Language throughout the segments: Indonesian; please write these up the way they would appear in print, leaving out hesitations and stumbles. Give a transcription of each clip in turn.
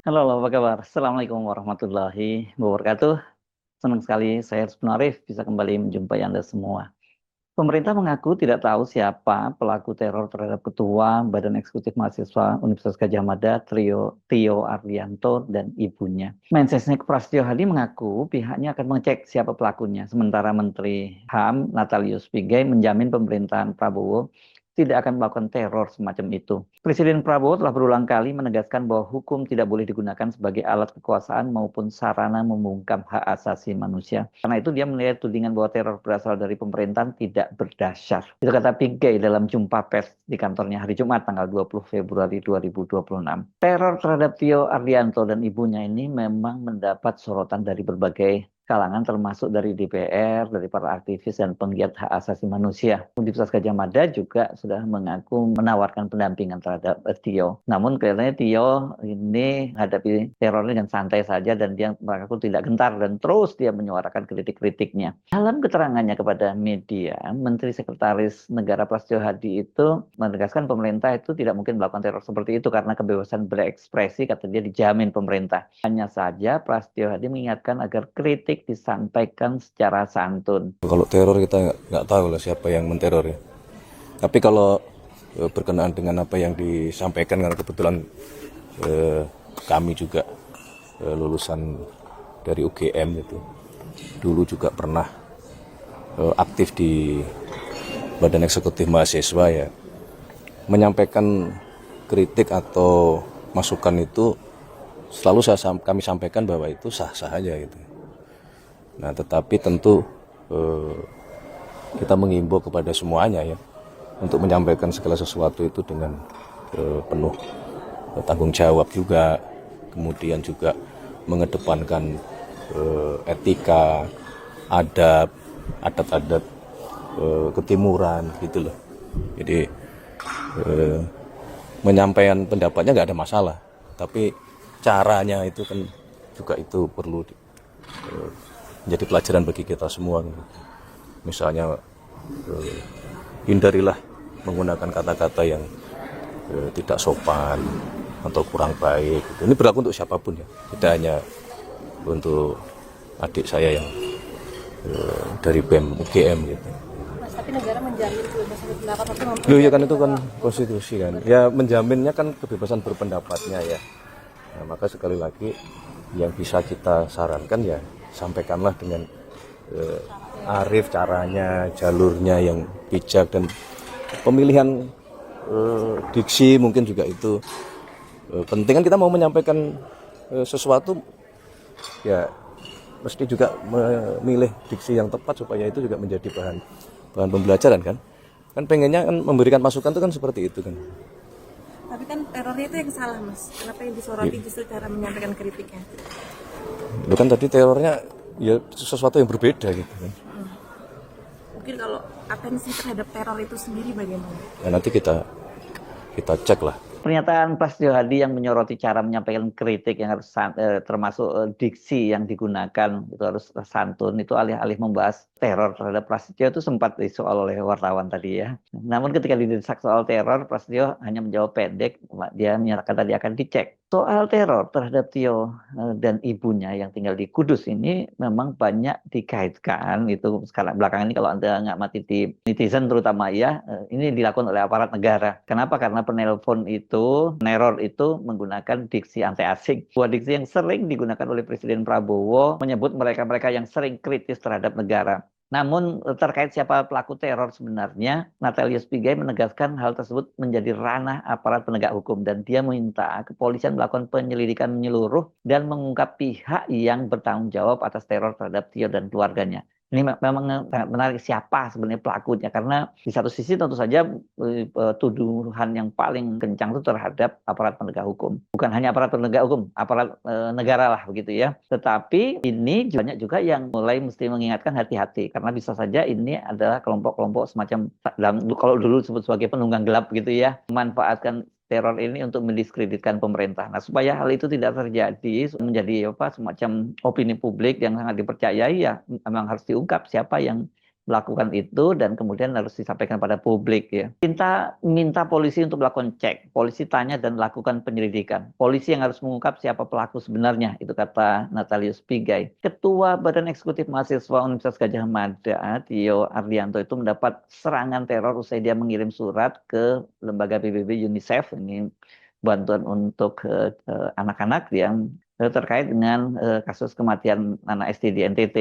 Halo, halo, apa kabar? Assalamualaikum warahmatullahi wabarakatuh. Senang sekali saya Rizky Arif bisa kembali menjumpai Anda semua. Pemerintah mengaku tidak tahu siapa pelaku teror terhadap Ketua Badan Eksekutif Mahasiswa Universitas Gadjah Mada, Tio Ardianto, dan ibunya. Mensesnek Prasetyo Hadi mengaku pihaknya akan mengecek siapa pelakunya. Sementara Menteri HAM Natalius Pigai menjamin pemerintahan Prabowo tidak akan melakukan teror semacam itu. Presiden Prabowo telah berulang kali menegaskan bahwa hukum tidak boleh digunakan sebagai alat kekuasaan maupun sarana membungkam hak asasi manusia. Karena itu dia menilai tudingan bahwa teror berasal dari pemerintahan tidak berdasar. Itu kata Pigai dalam jumpa pers di kantornya hari Jumat tanggal 20 Februari 2026. Teror terhadap Tio Ardianto dan ibunya ini memang mendapat sorotan dari berbagai kalangan termasuk dari DPR, dari para aktivis dan penggiat hak asasi manusia. Universitas Gadjah Mada juga sudah mengaku menawarkan pendampingan terhadap Tio. Namun kelihatannya Tio ini menghadapi teror dengan santai saja dan dia mengaku tidak gentar dan terus dia menyuarakan kritik-kritiknya. Dalam keterangannya kepada media, Menteri Sekretaris Negara Prasetyo Hadi itu menegaskan pemerintah itu tidak mungkin melakukan teror seperti itu karena kebebasan berekspresi kata dia dijamin pemerintah. Hanya saja Prasetyo Hadi mengingatkan agar kritik disampaikan secara santun. Kalau teror kita nggak tahu lah siapa yang menteror ya. Tapi kalau berkenaan dengan apa yang disampaikan, karena kebetulan kami juga lulusan dari UGM itu, dulu juga pernah aktif di Badan Eksekutif Mahasiswa ya, menyampaikan kritik atau masukan itu selalu kami sampaikan bahwa itu sah-sah aja gitu. Nah, tetapi tentu kita mengimbau kepada semuanya ya untuk menyampaikan segala sesuatu itu dengan penuh tanggung jawab juga, kemudian juga mengedepankan etika, adab, adat-adat ketimuran gitu loh. Jadi menyampaikan pendapatnya nggak ada masalah, tapi caranya itu kan juga itu perlu menjadi pelajaran bagi kita semua. Misalnya hindarilah menggunakan kata-kata yang tidak sopan atau kurang baik. Ini berlaku untuk siapapun ya, tidak hanya untuk adik saya yang dari BEM UGM gitu. Mas, tapi negara menjamin kebebasan berpendapat atau Loh ya kan itu kan konstitusi kan. Ya menjaminnya kan kebebasan berpendapatnya ya. Nah, maka sekali lagi yang bisa kita sarankan ya sampaikanlah dengan arif caranya, jalurnya yang bijak, dan pemilihan diksi mungkin juga itu penting. Kan kita mau menyampaikan sesuatu ya mesti juga memilih diksi yang tepat supaya itu juga menjadi bahan pembelajaran kan. Kan pengennya kan memberikan masukan itu kan seperti itu kan. Tapi kan terornya itu yang salah, Mas. Kenapa yang disoroti justru cara menyampaikan kritiknya? Itu kan tadi terornya ya sesuatu yang berbeda gitu kan. Mungkin kalau atensi terhadap teror itu sendiri bagaimana? Ya, nanti kita cek lah. Pernyataan Prasetyo Hadi yang menyoroti cara menyampaikan kritik yang harus termasuk diksi yang digunakan itu harus santun, itu alih-alih membahas teror terhadap Prasetyo itu sempat disoal oleh wartawan tadi ya. Namun ketika didesak soal teror, Prasetyo hanya menjawab pendek, dia menyatakan tadi akan dicek. Soal teror terhadap Tio dan ibunya yang tinggal di Kudus ini memang banyak dikaitkan itu sekarang belakangan ini, kalau Anda ngamati di netizen terutama ya, ini dilakukan oleh aparat negara. Kenapa? Karena penelpon itu, neror itu menggunakan diksi anti asing. Buah diksi yang sering digunakan oleh Presiden Prabowo menyebut mereka-mereka yang sering kritis terhadap negara. Namun terkait siapa pelaku teror sebenarnya, Natalius Pigai menegaskan hal tersebut menjadi ranah aparat penegak hukum dan dia meminta kepolisian melakukan penyelidikan menyeluruh dan mengungkap pihak yang bertanggung jawab atas teror terhadap Tio dan keluarganya. Ini memang sangat menarik siapa sebenarnya pelakunya, karena di satu sisi tentu saja tuduhan yang paling kencang itu terhadap aparat penegak hukum. Bukan hanya aparat penegak hukum, aparat negara lah begitu ya. Tetapi ini banyak juga yang mulai mesti mengingatkan hati-hati karena bisa saja ini adalah kelompok-kelompok semacam kalau dulu disebut sebagai penunggang gelap gitu ya, memanfaatkan teror ini untuk mendiskreditkan pemerintah. Nah, supaya hal itu tidak terjadi, menjadi semacam opini publik yang sangat dipercayai ya, memang harus diungkap siapa yang melakukan itu dan kemudian harus disampaikan pada publik ya. Minta polisi untuk melakukan cek. Polisi tanya dan lakukan penyelidikan. Polisi yang harus mengungkap siapa pelaku sebenarnya, itu kata Natalius Pigai. Ketua Badan Eksekutif Mahasiswa Universitas Gadjah Mada, Tio Ardianto itu mendapat serangan teror usai dia mengirim surat ke lembaga PBB UNICEF, ini bantuan untuk anak-anak yang terkait dengan kasus kematian anak SD di NTT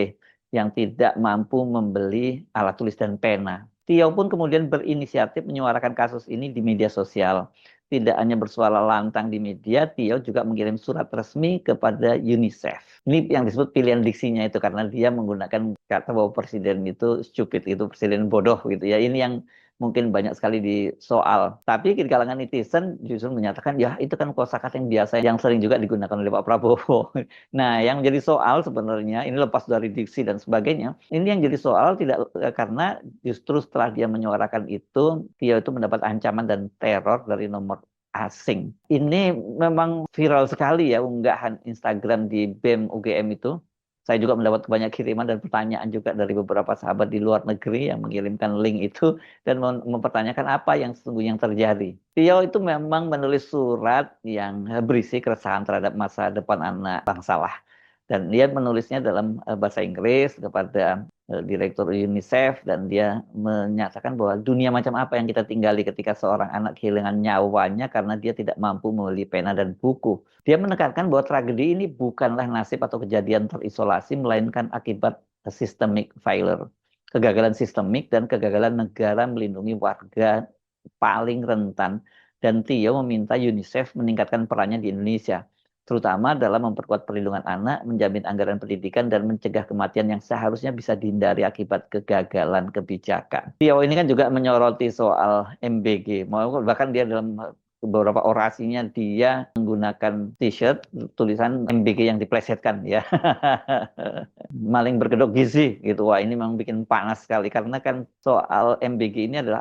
yang tidak mampu membeli alat tulis dan pena. Tio pun kemudian berinisiatif menyuarakan kasus ini di media sosial. Tidak hanya bersuara lantang di media, Tio juga mengirim surat resmi kepada UNICEF. Ini yang disebut pilihan diksinya itu karena dia menggunakan kata bahwa presiden itu stupid, itu presiden bodoh gitu ya. Ini yang mungkin banyak sekali disoal. Tapi di kalangan netizen justru menyatakan ya itu kan kosakata yang biasa yang sering juga digunakan oleh Pak Prabowo. Nah, yang menjadi soal sebenarnya ini lepas dari diksi dan sebagainya. Ini yang jadi soal tidak karena justru setelah dia menyuarakan itu, Tio itu mendapat ancaman dan teror dari nomor asing. Ini memang viral sekali ya unggahan Instagram di BEM UGM itu. Saya juga mendapat banyak kiriman dan pertanyaan juga dari beberapa sahabat di luar negeri yang mengirimkan link itu dan mempertanyakan apa yang sesungguhnya yang terjadi. Tio itu memang menulis surat yang berisi keresahan terhadap masa depan anak bangsa lah. Dan dia menulisnya dalam bahasa Inggris kepada direktur UNICEF dan dia menyatakan bahwa dunia macam apa yang kita tinggali ketika seorang anak kehilangan nyawanya karena dia tidak mampu membeli pena dan buku. Dia menekankan bahwa tragedi ini bukanlah nasib atau kejadian terisolasi melainkan akibat systemic failure, kegagalan sistemik dan kegagalan negara melindungi warga paling rentan. Dan Tio meminta UNICEF meningkatkan perannya di Indonesia, terutama dalam memperkuat perlindungan anak, menjamin anggaran pendidikan, dan mencegah kematian yang seharusnya bisa dihindari akibat kegagalan kebijakan. Tio ini kan juga menyoroti soal MBG, bahkan dia dalam beberapa orasinya dia menggunakan t-shirt tulisan MBG yang diplesetkan ya. Maling berkedok gizi gitu. Wah, ini memang bikin panas sekali karena kan soal MBG ini adalah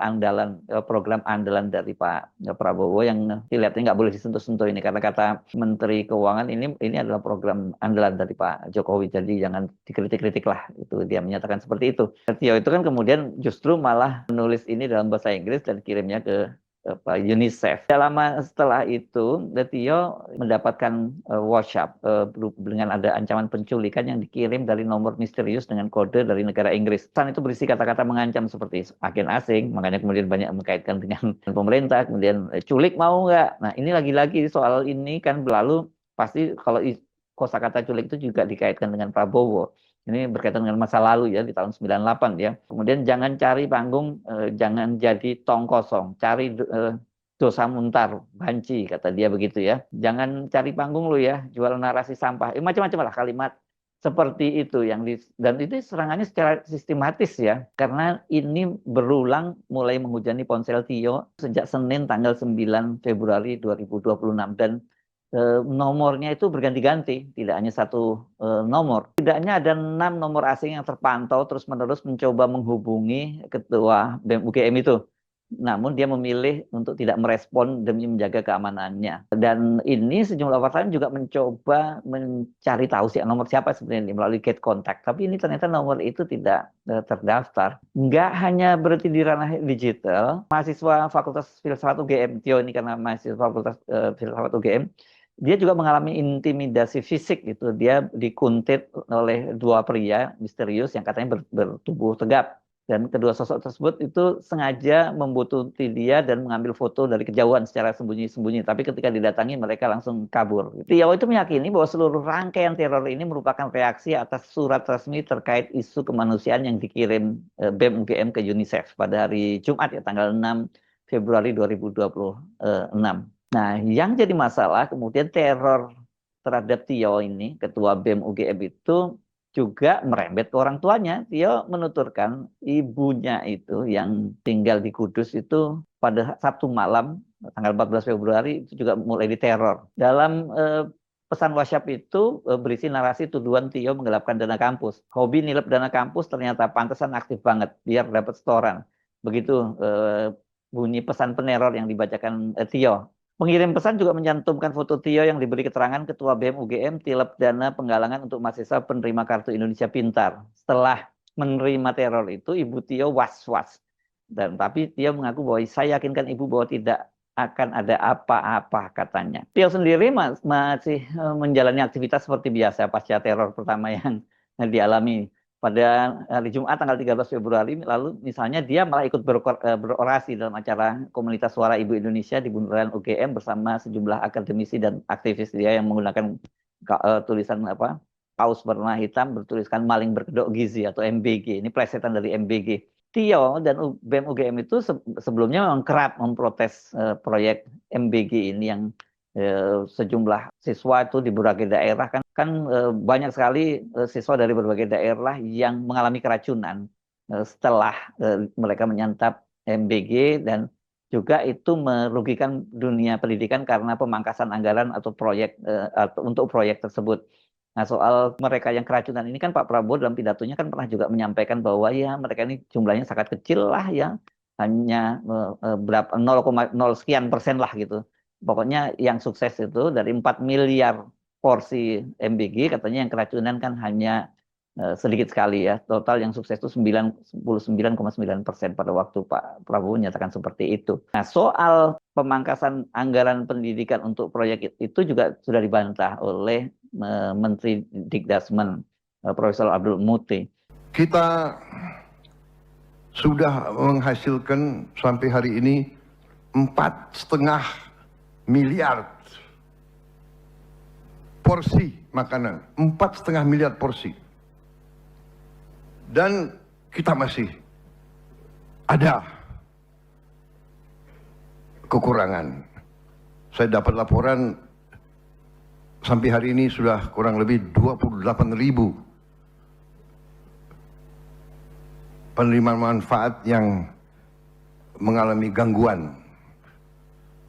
program andalan dari Pak Prabowo yang dilihatnya nggak boleh disentuh-sentuh ini karena kata Menteri Keuangan ini adalah program andalan dari Pak Jokowi, jadi jangan dikritik-kritik lah, itu dia menyatakan seperti itu. Tio itu kan kemudian justru malah menulis ini dalam bahasa Inggris dan kirimnya ke UNICEF. Setelah itu, Tio mendapatkan WhatsApp dengan ada ancaman penculikan yang dikirim dari nomor misterius dengan kode dari negara Inggris. Pesan itu berisi kata-kata mengancam seperti agen asing, makanya kemudian banyak mengkaitkan dengan pemerintah, kemudian culik mau nggak? Nah, ini lagi-lagi soal ini kan berlalu, pasti kalau kosakata culik itu juga dikaitkan dengan Prabowo. Ini berkaitan dengan masa lalu ya, di tahun 98 ya. Kemudian jangan cari panggung, jangan jadi tong kosong. Cari dosa muntar, banci, kata dia begitu ya. Jangan cari panggung lu ya, jual narasi sampah. Macam-macam lah kalimat seperti itu dan itu serangannya secara sistematis ya. Karena ini berulang mulai menghujani ponsel Tio sejak Senin tanggal 9 Februari 2026 dan nomornya itu berganti-ganti, tidak hanya satu nomor. Tidaknya ada 6 nomor asing yang terpantau terus-menerus mencoba menghubungi ketua BEM UGM itu. Namun dia memilih untuk tidak merespon demi menjaga keamanannya. Dan ini sejumlah wartawan juga mencoba mencari tahu nomor siapa sebenarnya melalui gate contact. Tapi ini ternyata nomor itu tidak terdaftar. Nggak hanya berarti di ranah digital, mahasiswa Fakultas Filsafat UGM, Tio ini karena mahasiswa Fakultas Filsafat UGM, dia juga mengalami intimidasi fisik gitu. Dia dikuntit oleh 2 pria misterius yang katanya bertubuh tegap. Dan kedua sosok tersebut itu sengaja membutuhkan dia dan mengambil foto dari kejauhan secara sembunyi-sembunyi. Tapi ketika didatangi mereka langsung kabur. Tio itu meyakini bahwa seluruh rangkaian teror ini merupakan reaksi atas surat resmi terkait isu kemanusiaan yang dikirim BEM UGM ke UNICEF pada hari Jumat ya tanggal 6 Februari 2026. Nah, yang jadi masalah kemudian teror terhadap Tio ini, ketua BEM UGM itu juga merembet ke orang tuanya. Tio menuturkan ibunya itu yang tinggal di Kudus itu pada Sabtu malam, tanggal 14 Februari, itu juga mulai diteror. Dalam pesan WhatsApp itu berisi narasi tuduhan Tio menggelapkan dana kampus. Hobi nilep dana kampus ternyata pantesan aktif banget, biar dapat setoran. Begitu bunyi pesan peneror yang dibacakan Tio. Pengirim pesan juga mencantumkan foto Tio yang diberi keterangan Ketua BEM UGM tilep dana penggalangan untuk mahasiswa penerima Kartu Indonesia Pintar. Setelah menerima teror itu Ibu Tio was-was. Dan tapi Tio mengaku bahwa saya yakinkan Ibu bahwa tidak akan ada apa-apa katanya. Tio sendiri masih menjalani aktivitas seperti biasa pasca teror pertama yang dialami pada hari Jumat tanggal 13 Februari lalu. Misalnya dia malah ikut berorasi dalam acara komunitas suara Ibu Indonesia di Bundaran UGM bersama sejumlah akademisi dan aktivis dia yang menggunakan tulisan paus warna hitam bertuliskan maling berkedok gizi atau MBG. Ini plesetan dari MBG. Tio dan BEM UGM itu sebelumnya memang kerap memprotes proyek MBG ini yang sejumlah siswa itu di berbagai daerah kan banyak sekali siswa dari berbagai daerah yang mengalami keracunan setelah mereka menyantap MBG, dan juga itu merugikan dunia pendidikan karena pemangkasan anggaran atau proyek atau untuk proyek tersebut. Nah, soal mereka yang keracunan ini kan Pak Prabowo dalam pidatonya kan pernah juga menyampaikan bahwa ya mereka ini jumlahnya sangat kecil lah ya, hanya berapa 0,0 sekian persen lah gitu. Pokoknya yang sukses itu dari 4 miliar porsi MBG katanya yang keracunan kan hanya sedikit sekali ya. Total yang sukses itu 99,9% pada waktu Pak Prabowo menyatakan seperti itu. Nah, soal pemangkasan anggaran pendidikan untuk proyek itu juga sudah dibantah oleh Menteri Dikdasmen Profesor Abdul Muti. Kita sudah menghasilkan sampai hari ini 4,5 miliar porsi makanan, 4,5 miliar porsi, dan kita masih ada kekurangan. Saya dapat laporan sampai hari ini sudah kurang lebih 28.000 penerima manfaat yang mengalami gangguan,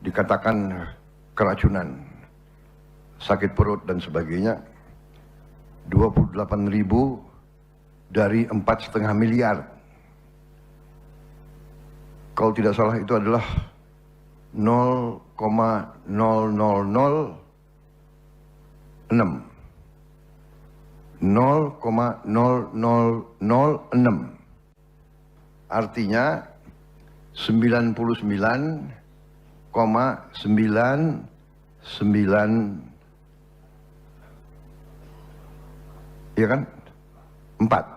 dikatakan keracunan, sakit perut dan sebagainya. 28.000 dari 4,5 miliar. Kalau tidak salah itu adalah 0,0006. 0,0006. Artinya 99,99, ya kan? 4.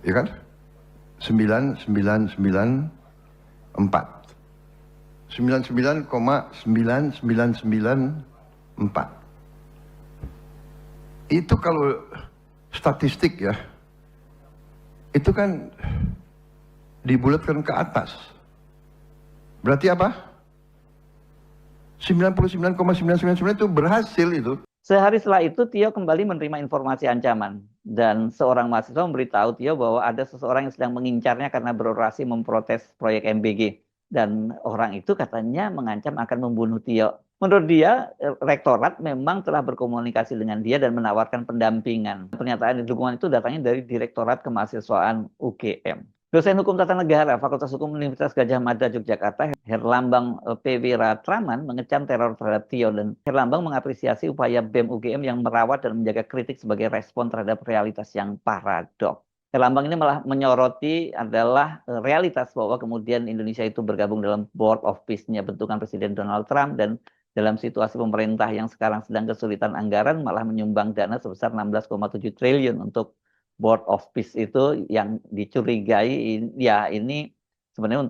Ya kan? 9994. 99,9994. Itu kalau statistik ya, itu kan dibulatkan ke atas. Berarti apa? 99,999 itu berhasil itu. Sehari setelah itu, Tio kembali menerima informasi ancaman. Dan seorang mahasiswa memberitahu Tio bahwa ada seseorang yang sedang mengincarnya karena berorasi memprotes proyek MBG. Dan orang itu katanya mengancam akan membunuh Tio. Menurut dia, rektorat memang telah berkomunikasi dengan dia dan menawarkan pendampingan. Pernyataan dukungan itu datangnya dari Direktorat Kemahasiswaan UGM. Dosen Hukum Tata Negara Fakultas Hukum Universitas Gadjah Mada Yogyakarta, Herlambang P. Wiratraman, mengecam teror terhadap Tio, dan Herlambang mengapresiasi upaya BEM UGM yang merawat dan menjaga kritik sebagai respon terhadap realitas yang paradok. Herlambang ini malah menyoroti adalah realitas bahwa kemudian Indonesia itu bergabung dalam Board of Peace-nya bentukan Presiden Donald Trump, dan dalam situasi pemerintah yang sekarang sedang kesulitan anggaran malah menyumbang dana sebesar 16,7 triliun untuk Board of Peace itu yang dicurigai ya ini sebenarnya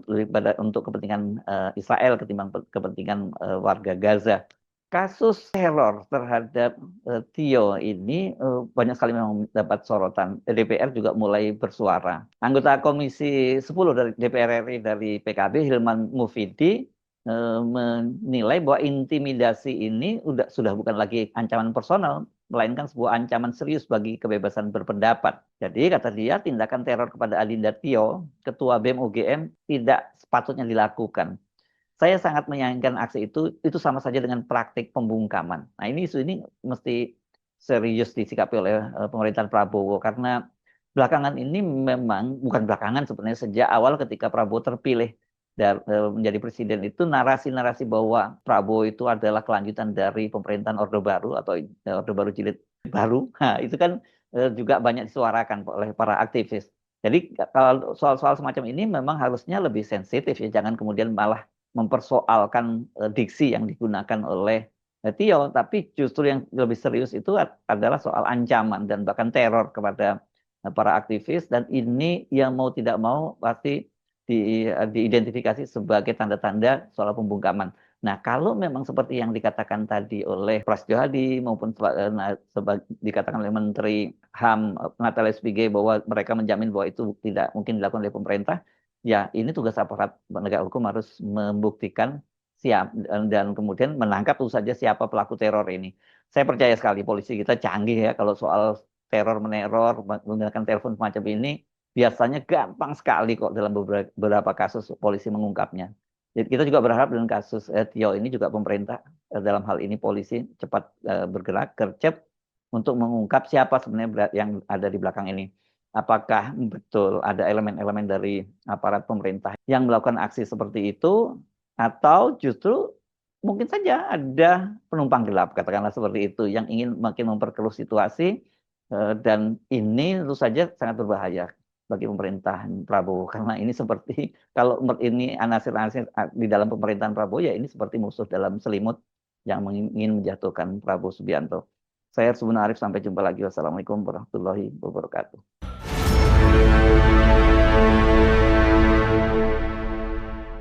untuk kepentingan Israel ketimbang kepentingan warga Gaza. Kasus teror terhadap Tio ini banyak sekali memang mendapat sorotan. DPR juga mulai bersuara. Anggota Komisi 10 dari DPR RI dari PKB, Hilman Mufidi, menilai bahwa intimidasi ini sudah bukan lagi ancaman personal, melainkan sebuah ancaman serius bagi kebebasan berpendapat. Jadi kata dia, tindakan teror kepada Adinda Tio, Ketua BEM UGM, tidak sepatutnya dilakukan. Saya sangat menyayangkan aksi itu sama saja dengan praktik pembungkaman. Nah, isu ini mesti serius disikapi oleh pemerintahan Prabowo, karena belakangan ini memang, bukan belakangan sebenarnya, sejak awal ketika Prabowo terpilih menjadi presiden itu, narasi-narasi bahwa Prabowo itu adalah kelanjutan dari pemerintahan Orde Baru atau Orde Baru jilid baru. Nah, itu kan juga banyak disuarakan oleh para aktivis. Jadi kalau soal-soal semacam ini memang harusnya lebih sensitif ya, jangan kemudian malah mempersoalkan diksi yang digunakan oleh Tio, tapi justru yang lebih serius itu adalah soal ancaman dan bahkan teror kepada para aktivis, dan ini yang mau tidak mau pasti diidentifikasi sebagai tanda-tanda soal pembungkaman. Nah, kalau memang seperti yang dikatakan tadi oleh Prasetyo Hadi maupun dikatakan oleh Menteri HAM Natalius Pigai bahwa mereka menjamin bahwa itu tidak mungkin dilakukan oleh pemerintah, ya ini tugas aparat penegak hukum harus membuktikan siap dan kemudian menangkap tentu saja siapa pelaku teror ini. Saya percaya sekali polisi kita canggih ya kalau soal teror meneror menggunakan telepon semacam ini biasanya gampang sekali kok dalam beberapa kasus polisi mengungkapnya. Jadi kita juga berharap dengan kasus Tio ini juga pemerintah dalam hal ini polisi cepat bergerak gercep untuk mengungkap siapa sebenarnya yang ada di belakang ini. Apakah betul ada elemen-elemen dari aparat pemerintah yang melakukan aksi seperti itu, atau justru mungkin saja ada penumpang gelap, katakanlah seperti itu, yang ingin makin memperkeruh situasi, dan ini tentu saja sangat berbahaya bagi pemerintahan Prabowo, karena ini seperti kalau ini anasir-anasir di dalam pemerintahan Prabowo, ya ini seperti musuh dalam selimut yang ingin menjatuhkan Prabowo Subianto. Saya Arsubun Arif, sampai jumpa lagi. Wassalamualaikum warahmatullahi wabarakatuh.